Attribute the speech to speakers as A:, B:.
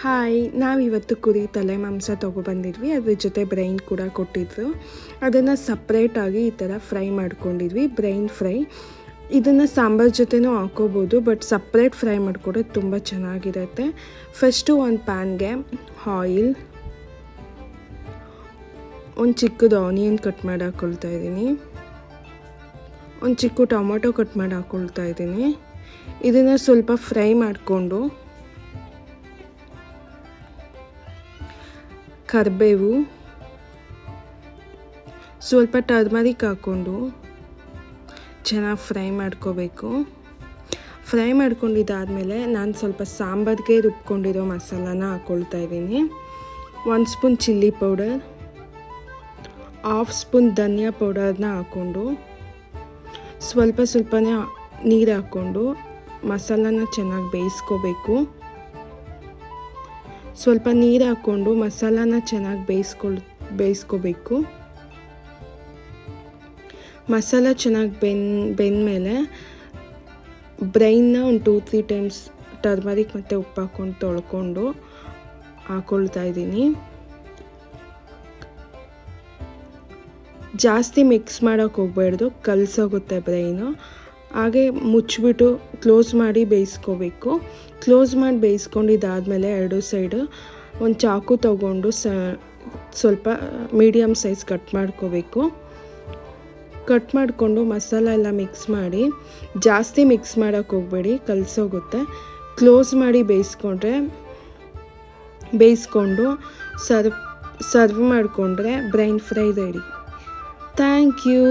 A: Hi, ನಾವಿವತ್ತು ಕುರಿ ತಲೆ ಮಾಂಸ ತೊಗೊಬಂದಿದ್ವಿ. ಅದ್ರ ಜೊತೆ ಬ್ರೈನ್ ಕೂಡ ಕೊಟ್ಟಿದ್ರು. ಅದನ್ನು ಸಪ್ರೇಟಾಗಿ ಈ ಥರ ಫ್ರೈ ಮಾಡ್ಕೊಂಡಿದ್ವಿ, ಬ್ರೈನ್ ಫ್ರೈ. ಇದನ್ನು ಸಾಂಬಾರು ಜೊತೆನೂ ಹಾಕೋಬೋದು, ಬಟ್ ಸಪ್ರೇಟ್ ಫ್ರೈ ಮಾಡ್ಕೊಡೋದು ತುಂಬ ಚೆನ್ನಾಗಿರುತ್ತೆ. ಫಸ್ಟು ಒಂದು ಪ್ಯಾನ್ಗೆ ಆಯಿಲ್, ಒಂದು ಚಿಕ್ಕದು ಆನಿಯನ್ ಕಟ್ ಮಾಡಿ ಹಾಕ್ಕೊಳ್ತಾ ಇದ್ದೀನಿ, ಒಂದು ಚಿಕ್ಕ ಟೊಮೊಟೊ ಕಟ್ ಮಾಡಿ ಹಾಕ್ಕೊಳ್ತಾ ಇದ್ದೀನಿ. ಇದನ್ನು ಸ್ವಲ್ಪ ಫ್ರೈ ಮಾಡಿಕೊಂಡು ಕರಿಬೇವು, ಸ್ವಲ್ಪ ಟರ್ಮರಿಕ್ ಹಾಕ್ಕೊಂಡು ಚೆನ್ನಾಗಿ ಫ್ರೈ ಮಾಡ್ಕೋಬೇಕು. ಫ್ರೈ ಮಾಡ್ಕೊಂಡಿದ್ದಾದಮೇಲೆ ನಾನು ಸ್ವಲ್ಪ ಸಾಂಬಾರಿಗೆ ರುಬ್ಕೊಂಡಿರೋ ಮಸಾಲಾನ ಹಾಕ್ಕೊಳ್ತಾ ಇದ್ದೀನಿ. 1 ಸ್ಪೂನ್ ಚಿಲ್ಲಿ ಪೌಡರ್, 1/2 ಸ್ಪೂನ್ ಧನಿಯಾ ಪೌಡರ್ನ ಹಾಕ್ಕೊಂಡು ಸ್ವಲ್ಪನೇ ನೀರು ಹಾಕ್ಕೊಂಡು ಮಸಾಲಾನ ಚೆನ್ನಾಗಿ ಬೇಯಿಸ್ಕೋಬೇಕು. ಸ್ವಲ್ಪ ನೀರು ಹಾಕ್ಕೊಂಡು ಮಸಾಲಾನ ಚೆನ್ನಾಗಿ ಬೇಯಿಸ್ಕೋಬೇಕು. ಮಸಾಲ ಚೆನ್ನಾಗಿ ಬೆಂದಮೇಲೆ ಬ್ರೈನ್ನ ಒಂದು 2-3 ಟೈಮ್ಸ್ ಟರ್ಮರಿಕ್ ಮತ್ತು ಉಪ್ಪು ಹಾಕ್ಕೊಂಡು ತೊಳ್ಕೊಂಡು ಹಾಕ್ಕೊಳ್ತಾ ಇದ್ದೀನಿ. ಜಾಸ್ತಿ ಮಿಕ್ಸ್ ಮಾಡೋಕ್ಕೆ ಹೋಗಬಾರ್ದು, ಕಲಸೋಗುತ್ತೆ ಬ್ರೈನು. ಹಾಗೆ ಮುಚ್ಚಿಬಿಟ್ಟು ಕ್ಲೋಸ್ ಮಾಡಿ ಬೇಯಿಸ್ಕೋಬೇಕು. ಕ್ಲೋಸ್ ಮಾಡಿ ಬೇಯಿಸ್ಕೊಂಡಿದ್ದಾದಮೇಲೆ ಎರಡು ಸೈಡು ಒಂದು ಚಾಕು ತಗೊಂಡು ಸ್ವಲ್ಪ ಮೀಡಿಯಮ್ ಸೈಜ್ ಕಟ್ ಮಾಡ್ಕೋಬೇಕು. ಕಟ್ ಮಾಡಿಕೊಂಡು ಮಸಾಲ ಎಲ್ಲ ಮಿಕ್ಸ್ ಮಾಡಿ, ಜಾಸ್ತಿ ಮಿಕ್ಸ್ ಮಾಡೋಕ್ಕೆ ಹೋಗಬೇಡಿ, ಕಲಸೋಗುತ್ತೆ. ಕ್ಲೋಸ್ ಮಾಡಿ ಬೇಯಿಸ್ಕೊಂಡು ಸರ್ವ್ ಮಾಡಿಕೊಂಡ್ರೆ brain fry ready. Thank you.